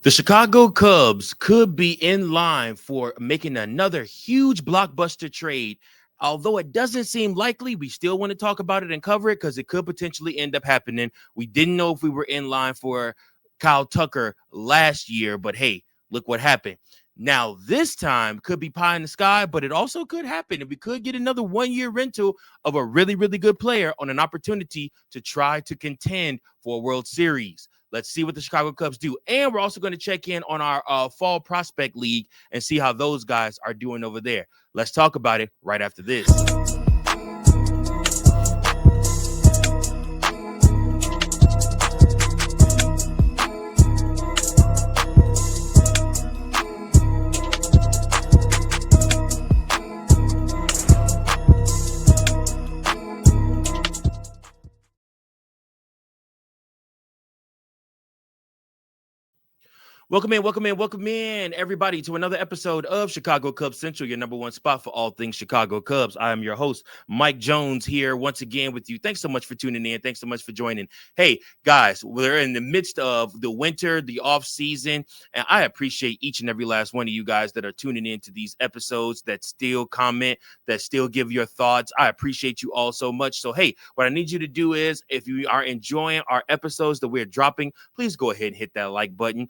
The Chicago Cubs could be in line for making another huge blockbuster trade. Although it doesn't seem likely, we still want to talk about it and cover it because it could potentially end up happening. We didn't know if we were in line for Kyle Tucker last year, but hey, look what happened. Now, this time could be pie in the sky, but it also could happen. And we could get another 1 year rental of a really, really good player on an opportunity to try to contend for a World Series. Let's see what the Chicago Cubs do. And we're also going to check in on our fall prospect league and see how those guys are doing over there. Let's talk about it right after this. Welcome in, everybody, to another episode of Chicago Cubs Central, your number one spot for all things Chicago Cubs. I am your host, Mike Jones, here once again with you. Thanks so much for tuning in. Thanks so much for joining. Hey, guys, we're in the midst of the winter, the off season, and I appreciate each and every last one of you guys that are tuning into these episodes, that still comment, that still give your thoughts. I appreciate you all so much. So, hey, what I need you to do is, if you are enjoying our episodes that we're dropping, please go ahead and hit that like button.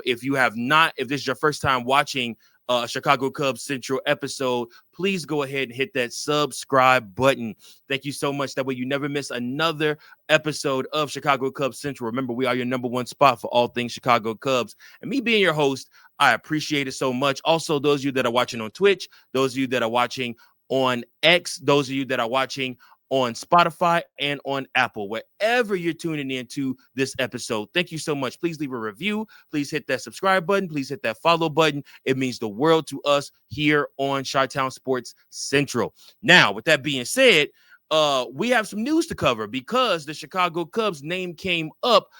If you have not, if this is your first time watching a Chicago Cubs Central episode, please go ahead and hit that subscribe button. Thank you so much. That way you never miss another episode of Chicago Cubs Central. Remember, we are your number one spot for all things Chicago Cubs. And me being your host, I appreciate it so much. Also, those of you that are watching on Twitch, those of you that are watching on X, those of you that are watching on Spotify and on Apple, wherever you're tuning into this episode. Thank you so much. Please leave a review. Please hit that subscribe button. Please hit that follow button. It means the world to us here on Chi-Town Sports Central. Now, with that being said, we have some news to cover because the Chicago Cubs name came up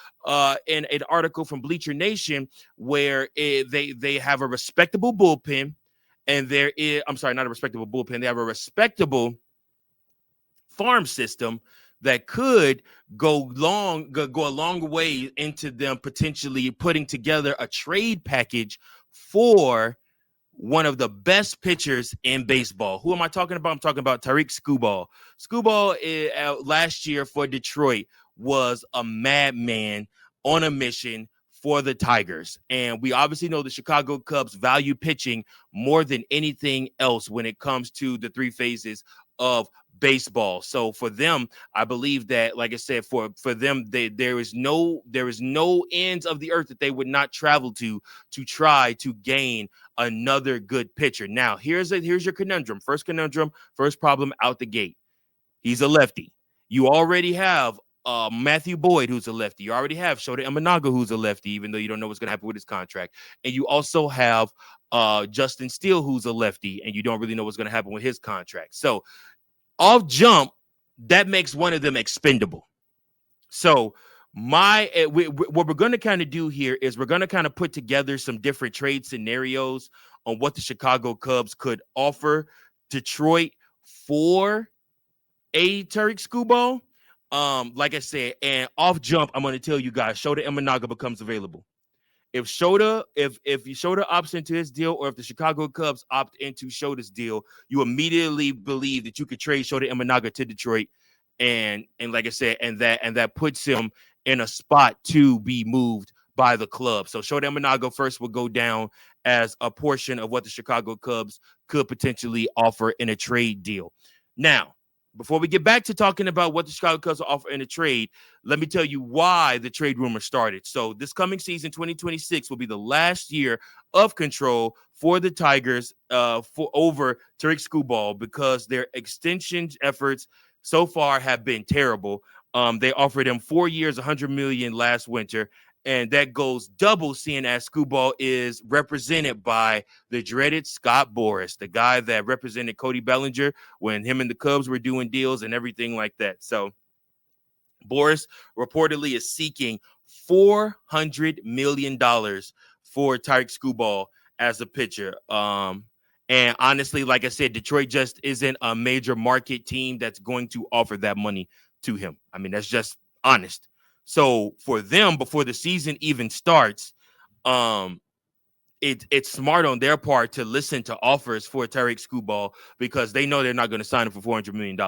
in an article from Bleacher Nation where they have a respectable bullpen, and there is, I'm sorry, not a respectable bullpen. They have a respectable farm system that could go a long way into them potentially putting together a trade package for one of the best pitchers in baseball. Who am I talking about? I'm talking about Tyriq Skubal. Skubal last year for Detroit was a madman on a mission for the Tigers. And we obviously know the Chicago Cubs value pitching more than anything else when it comes to the three phases of baseball. So for them, I believe that, like I said, for them, there is no ends of the earth that they would not travel to try to gain another good pitcher. Now, here's your conundrum. First problem out the gate. He's a lefty. You already have Matthew Boyd, who's a lefty. You already have Shota Imanaga, who's a lefty, even though you don't know what's going to happen with his contract. And you also have Justin Steele, who's a lefty, and you don't really know what's going to happen with his contract. So off jump, that makes one of them expendable. So what we're going to kind of do here is we're going to kind of put together some different trade scenarios on what the Chicago Cubs could offer Detroit for a Tyriq Skubal. Like I said, and off jump, I'm going to tell you guys, Shota Imanaga becomes available. If Shota opts into his deal, or if the Chicago Cubs opt into Shota's deal, you immediately believe that you could trade Shota Imanaga to Detroit, and like I said, and that puts him in a spot to be moved by the club. So Shota Imanaga first will go down as a portion of what the Chicago Cubs could potentially offer in a trade deal. Now, before we get back to talking about what the Chicago Cubs offer in a trade, let me tell you why the trade rumor started. So this coming season, 2026, will be the last year of control for the Tigers for over Tyriq Skubal because their extension efforts so far have been terrible. They offered him 4 years, $100 million last winter. And that goes double, seeing as Skubal is represented by the dreaded Scott Boras, the guy that represented Cody Bellinger when him and the Cubs were doing deals and everything like that. So Boras reportedly is seeking $400 million for Tyriq Skubal as a pitcher. And honestly, like I said, Detroit just isn't a major market team that's going to offer that money to him. I mean, that's just honest. So for them, before the season even starts, um, it's smart on their part to listen to offers for Tyriq Skubal because they know they're not going to sign him for $400 million.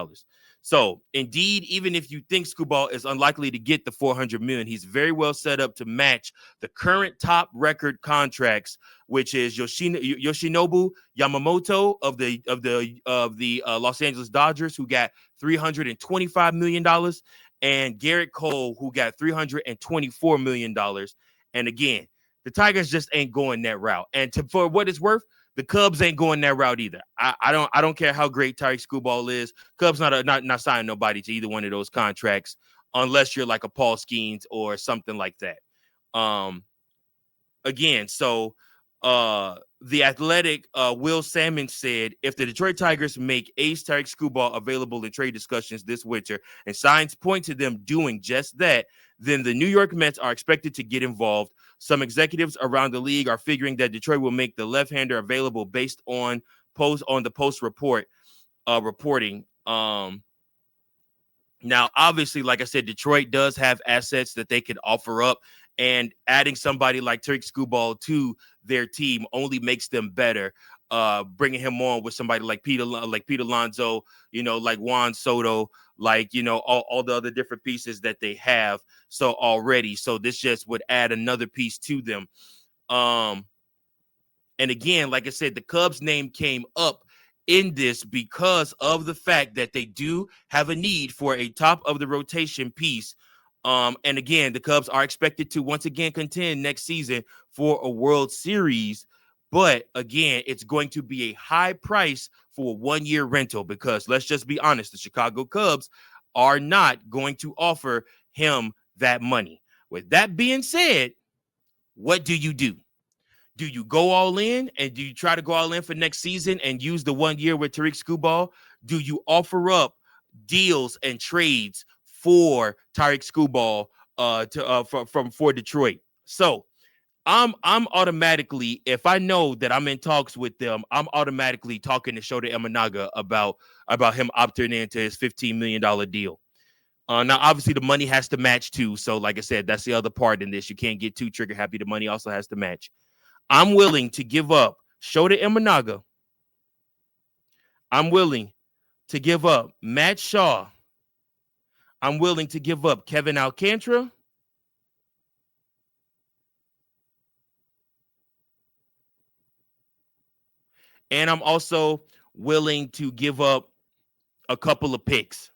So indeed, even if you think Skubal is unlikely to get the $400 million, he's very well set up to match the current top record contracts, which is Yoshinobu Yamamoto of the Los Angeles Dodgers, who got $325 million, and Garrett Cole, who got $324 million. And again, the Tigers just ain't going that route. And for what it's worth, the Cubs ain't going that route either. I don't care how great Tyriq Skubal is. Cubs not signing nobody to either one of those contracts unless you're like a Paul Skeens or something like that. Again, so the Athletic Will Salmon said if the Detroit Tigers make ace Tyriq Skubal available in trade discussions this winter and signs point to them doing just that, then the New York Mets are expected to get involved. Some executives around the league are figuring that Detroit will make the left-hander available based on the post reporting. Now, obviously, like I said, Detroit does have assets that they could offer up, and adding somebody like Tyriq Skubal to their team only makes them better. Bringing him on with somebody like Pete Alonso, like Juan Soto, all the other different pieces that they have already. So this just would add another piece to them. And again, like I said, the Cubs name came up in this because of the fact that they do have a need for a top of the rotation piece. And again, the Cubs are expected to once again contend next season for a World Series. But again, it's going to be a high price for a 1-year rental because let's just be honest, the Chicago Cubs are not going to offer him that money. With that being said, what do you do? Do you go all in and do you try to go all in for next season and use the 1 year with Tyriq Skubal? Do you offer up deals and trades for Tyriq Skubal for Detroit? So I'm automatically, if I know that I'm in talks with them, I'm automatically talking to Shota Imanaga about him opting into his $15 million deal. Now, obviously, the money has to match too. So, like I said, that's the other part in this. You can't get too trigger happy. The money also has to match. I'm willing to give up Shota Imanaga. I'm willing to give up Matt Shaw. I'm willing to give up Kevin Alcantara. And I'm also willing to give up a couple of picks.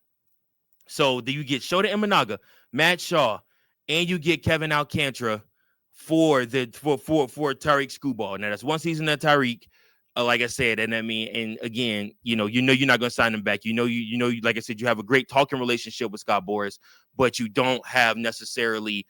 So do you get Shota Imanaga, Matt Shaw, and you get Kevin Alcantara for Tyriq Skubal. Now that's one season of Tyriq, like I said, and I mean, and again, you're not going to sign him back. Like I said, you have a great talking relationship with Scott Boras, but you don't have necessarily,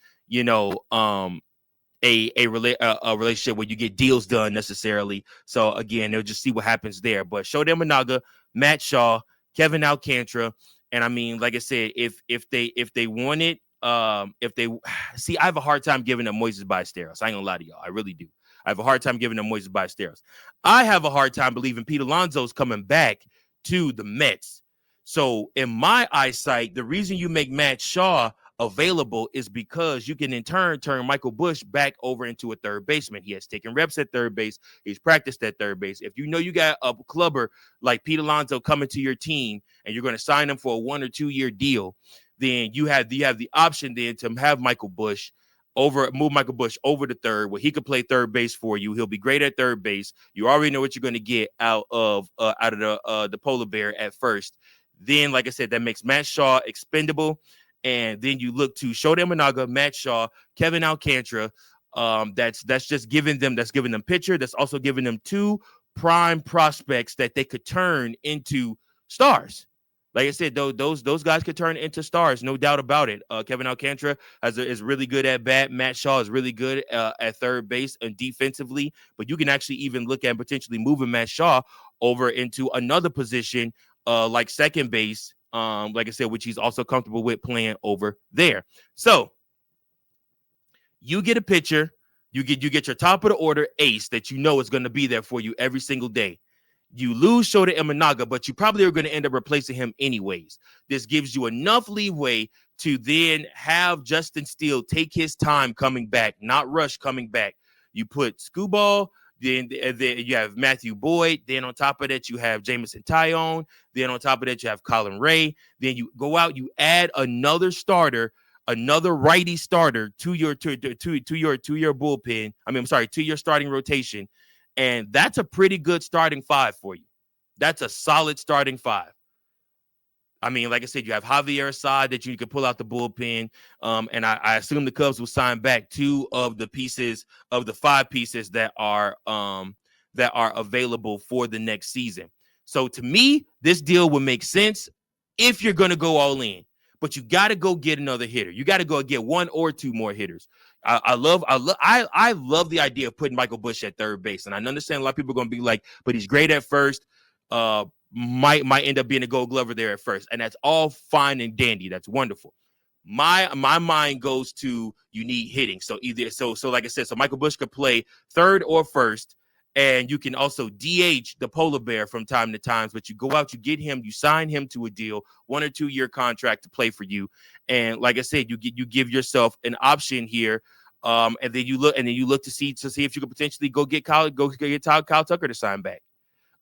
a relationship where you get deals done necessarily. So again, they'll just see what happens there. But Shota Imanaga, Matt Shaw, Kevin Alcantara, and I mean, like I said, if they want it, if they see, I have a hard time giving them Moises Ballesteros. I ain't gonna lie to y'all, I really do. I have a hard time giving them Moises Ballesteros. I have a hard time believing Pete Alonso's coming back to the Mets. So in my eyesight, the reason you make Matt Shaw available is because you can in turn turn Michael Busch back over into a third baseman. He has taken reps at third base. He's practiced at third base. If you know you got a clubber like Pete Alonso coming to your team and you're going to sign him for a 1 or 2 year deal, then you have the option then to have move Michael Busch over to third, where he could play third base for you. He'll be great at third base. You already know what you're going to get out of the polar bear at first. Then, like I said, that makes Matt Shaw expendable. And then you look to Shota Imanaga, Matt Shaw, Kevin Alcantara. That's just giving them pitcher. That's also giving them 2 prime prospects that they could turn into stars. Like I said, those guys could turn into stars, no doubt about it. Kevin Alcantara is really good at bat. Matt Shaw is really good at third base and defensively. But you can actually even look at potentially moving Matt Shaw over into another position like second base. Like I said, which he's also comfortable with playing over there. So you get a pitcher, you get your top of the order ace that you know is going to be there for you every single day. You lose Shota Imanaga, but you probably are going to end up replacing him anyways. This gives you enough leeway to then have Justin Steele take his time coming back, not rush coming back. You put Skubal, then you have Matthew Boyd. Then on top of that, you have Jamison Tyone. Then on top of that, you have Colin Ray. Then you go out, you add another starter, another righty starter to your bullpen. I'm sorry, to your starting rotation, and that's a pretty good starting five for you. That's a solid starting five. I mean, like I said, you have Javier Assad that you can pull out the bullpen. And I assume the Cubs will sign back 2 of the pieces of the 5 pieces that are available for the next season. So to me, this deal would make sense if you're going to go all in. But you got to go get another hitter. You got to go get 1 or 2 more hitters. I love the idea of putting Michael Busch at third base. And I understand a lot of people are going to be like, but he's great at first. Might end up being a Gold Glover there at first, and that's all fine and dandy. That's wonderful. My mind goes to you need hitting. So like I said, so Michael Busch could play third or first, and you can also DH the polar bear from time to time. But you go out, you get him, you sign him to a deal, 1 or 2 year contract to play for you, and like I said, you give yourself an option here. And then you look to see if you could potentially go get Kyle Tucker to sign back.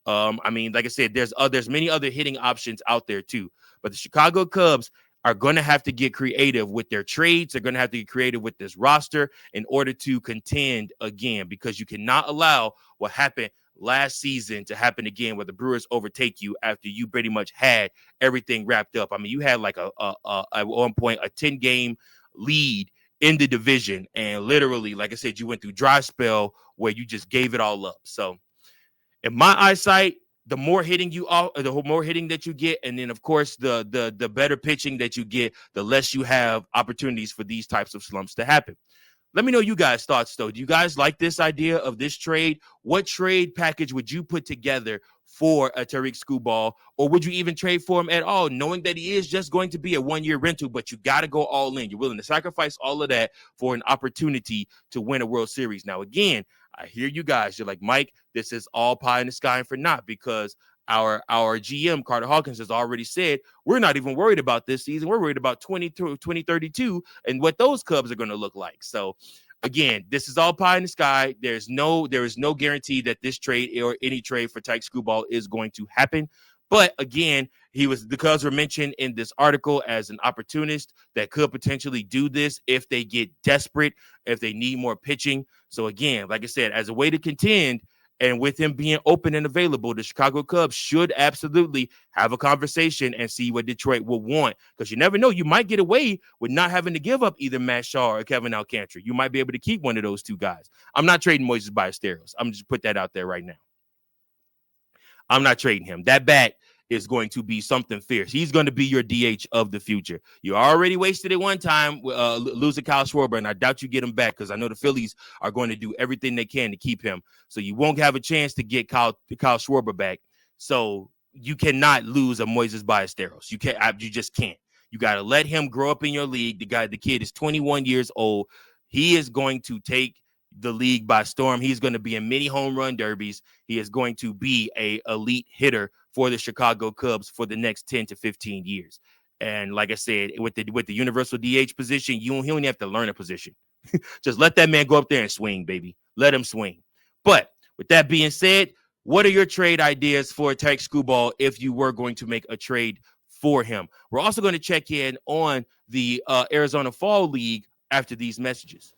I mean, like I said, there's many other hitting options out there too. But the Chicago Cubs are going to have to get creative with their trades. They're going to have to get creative with this roster in order to contend again, because you cannot allow what happened last season to happen again, where the Brewers overtake you after you pretty much had everything wrapped up. I mean, you had like at one point a 10-game lead in the division, and literally, like I said, you went through dry spell where you just gave it all up. So in my eyesight, the more hitting that you get, and then of course the better pitching that you get, the less you have opportunities for these types of slumps to happen. Let me know you guys' thoughts, though. Do you guys like this idea of this trade? What trade package would you put together for a Tyriq Skubal, or would you even trade for him at all, knowing that he is just going to be a 1-year rental, but you got to go all in? You're willing to sacrifice all of that for an opportunity to win a World Series. Now, again, I hear you guys. You're like, Mike, this is all pie in the sky and for naught, because our GM, Carter Hawkins, has already said we're not even worried about this season. We're worried about 2032 and what those Cubs are going to look like. So, again, this is all pie in the sky. There is no guarantee that this trade or any trade for Tyriq Skubal is going to happen. But again, the Cubs were mentioned in this article as an opportunist that could potentially do this if they get desperate, if they need more pitching. So again, like I said, as a way to contend, and with him being open and available, the Chicago Cubs should absolutely have a conversation and see what Detroit will want, because you never know. You might get away with not having to give up either Matt Shaw or Kevin Alcantara. You might be able to keep one of those 2 guys. I'm not trading Moises Ballesteros. I'm just put that out there right now. I'm not trading him. That bat is going to be something fierce. He's going to be your DH of the future. You already wasted it one time losing Kyle Schwarber, and I doubt you get him back, because I know the Phillies are going to do everything they can to keep him. So you won't have a chance to get Kyle Schwarber back. So you cannot lose a Moises Ballesteros. You just can't. You got to let him grow up in your league. The kid is 21 years old. He is going to take the league by storm. He's going to be in many home run derbies. He is going to be a elite hitter for the Chicago Cubs for the next 10 to 15 years. And like I said, with the universal DH position, he don't even have to learn a position. Just let that man go up there and swing, baby. Let him swing. But with that being said, what are your trade ideas for Tyriq Skubal if you were going to make a trade for him? We're also going to check in on the Arizona Fall League after these messages.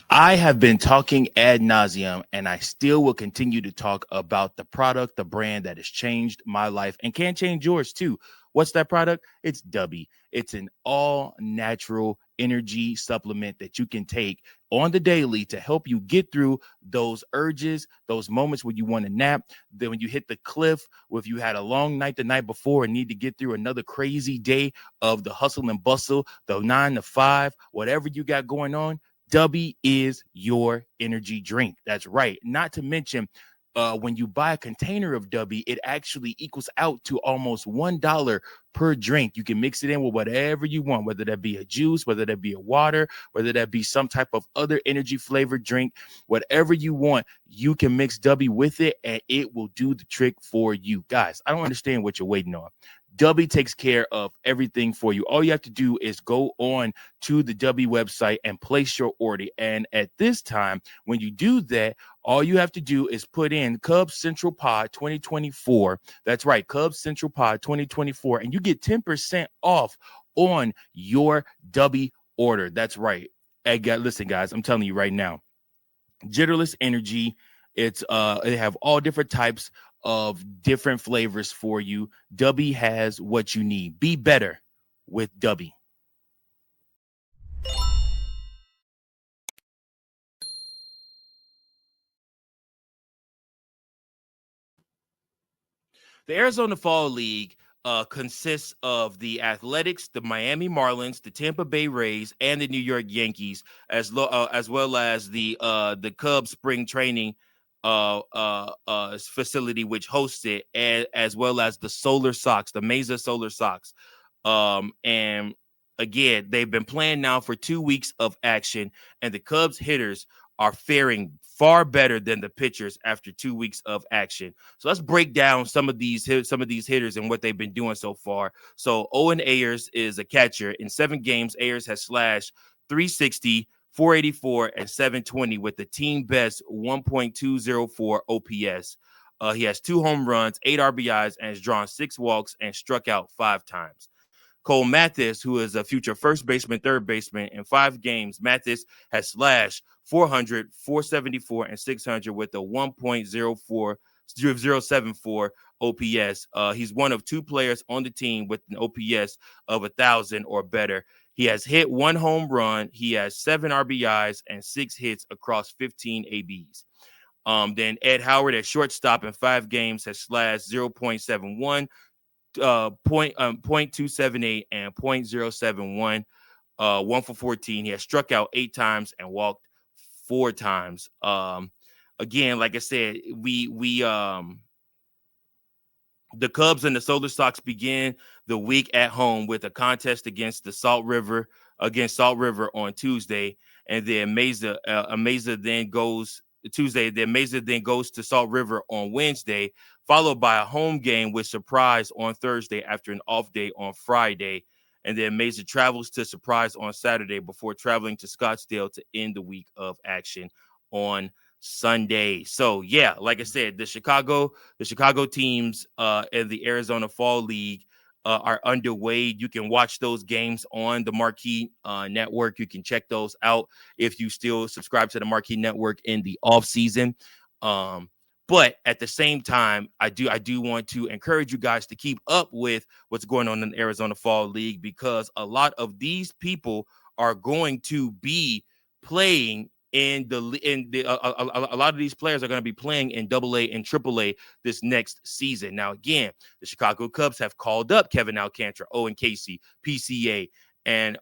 I have been talking ad nauseum, and I still will continue to talk about the product, the brand that has changed my life and can change yours too. What's that product? It's Dubby. It's an all-natural energy supplement that you can take on the daily to help you get through those urges, those moments when you want to nap, then when you hit the cliff, or if you had a long night the night before and need to get through another crazy day of the hustle and bustle, the 9 to 5, whatever you got going on. Dubby is your energy drink. That's right. Not to mention, when you buy a container of Dubby, it actually equals out to almost $1 per drink. You can mix it in with whatever you want, whether that be a juice, whether that be a water, whether that be some type of other energy flavored drink, whatever you want, you can mix Dubby with it and it will do the trick for you. Guys, I don't understand what you're waiting on. W takes care of everything for you. All you have to do is go on to the W website and place your order. And at this time, when you do that, all you have to do is put in Cubs Central Pod 2024. That's right, Cubs Central Pod 2024, and you get 10% off on your W order. That's right. Hey, listen, guys, I'm telling you right now, Jitterless Energy. They have all different types of different flavors for you. W has what you need. Be better with W. The Arizona Fall League consists of the Athletics, the Miami Marlins, the Tampa Bay Rays, and the New York Yankees, as well as the Cubs spring training facility, which hosts it, as well as the Solar Sox, the Mesa Solar Sox. And again, they've been playing now for 2 weeks of action, and the Cubs hitters are faring far better than the pitchers after 2 weeks of action. So let's break down some of these hitters and what they've been doing so far. So Owen Ayers is a catcher. In 7 games, Ayers has slashed 360, 484, and 720 with the team best 1.204 OPS. He has 2 home runs, 8 RBIs, and has drawn 6 walks and struck out 5 times. Cole Mathis, who is a future first baseman, third baseman, in 5 games, Mathis has slashed 400, 474, and 600 with a 1.074 OPS. He's one of 2 players on the team with an OPS of 1,000 or better. He has hit 1 home run. He has 7 RBIs and 6 hits across 15 ABs. Then Ed Howard at shortstop in 5 games has slashed 0.71, 0.278 and 0.071, 1 for 14. He has struck out 8 times and walked 4 times. Again, like I said, the Cubs and the Solar Sox begin the week at home with a contest against Salt River on Tuesday, and then Mesa then goes Tuesday. Then Mesa then goes to Salt River on Wednesday, followed by a home game with Surprise on Thursday after an off day on Friday. And then Mesa travels to Surprise on Saturday before traveling to Scottsdale to end the week of action on Sunday. So, yeah, like I said, the Chicago teams and the Arizona Fall League are underway. You can watch those games on the Marquee Network. You can check those out if you still subscribe to the Marquee Network in the off season. But at the same time, I do want to encourage you guys to keep up with what's going on in the Arizona Fall League, because a lot of these people are going to be playing a lot of these players are going to be playing in AA and AAA this next season. Now, again, the Chicago Cubs have called up Kevin Alcantara, Owen Casey, PCA, and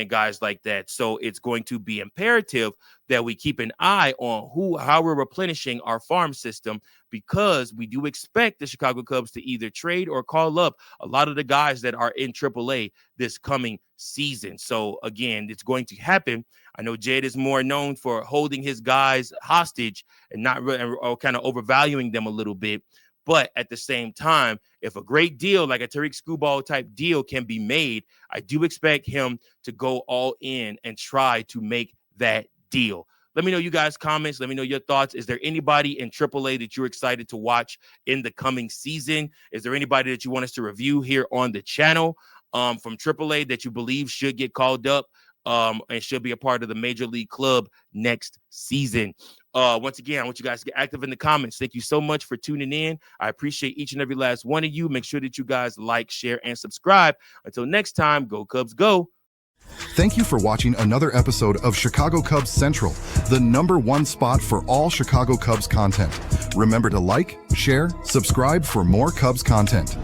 guys like that. So it's going to be imperative that we keep an eye on how we're replenishing our farm system, because we do expect the Chicago Cubs to either trade or call up a lot of the guys that are in AAA this coming season. So again, it's going to happen. I know Jed is more known for holding his guys hostage and not really, or kind of overvaluing them a little bit. But at the same time, if a great deal like a Tyriq Skubal type deal can be made, I do expect him to go all in and try to make that deal. Let me know you guys' comments. Let me know your thoughts. Is there anybody in AAA that you're excited to watch in the coming season? Is there anybody that you want us to review here on the channel from AAA that you believe should get called up and should be a part of the Major League Club next season? Once again, I want you guys to get active in the comments. Thank you so much for tuning in. I appreciate each and every last one of you. Make sure that you guys like, share, and subscribe. Until next time, go Cubs, go. Thank you for watching another episode of Chicago Cubs Central, the #1 spot for all Chicago Cubs content. Remember to like, share, subscribe for more Cubs content.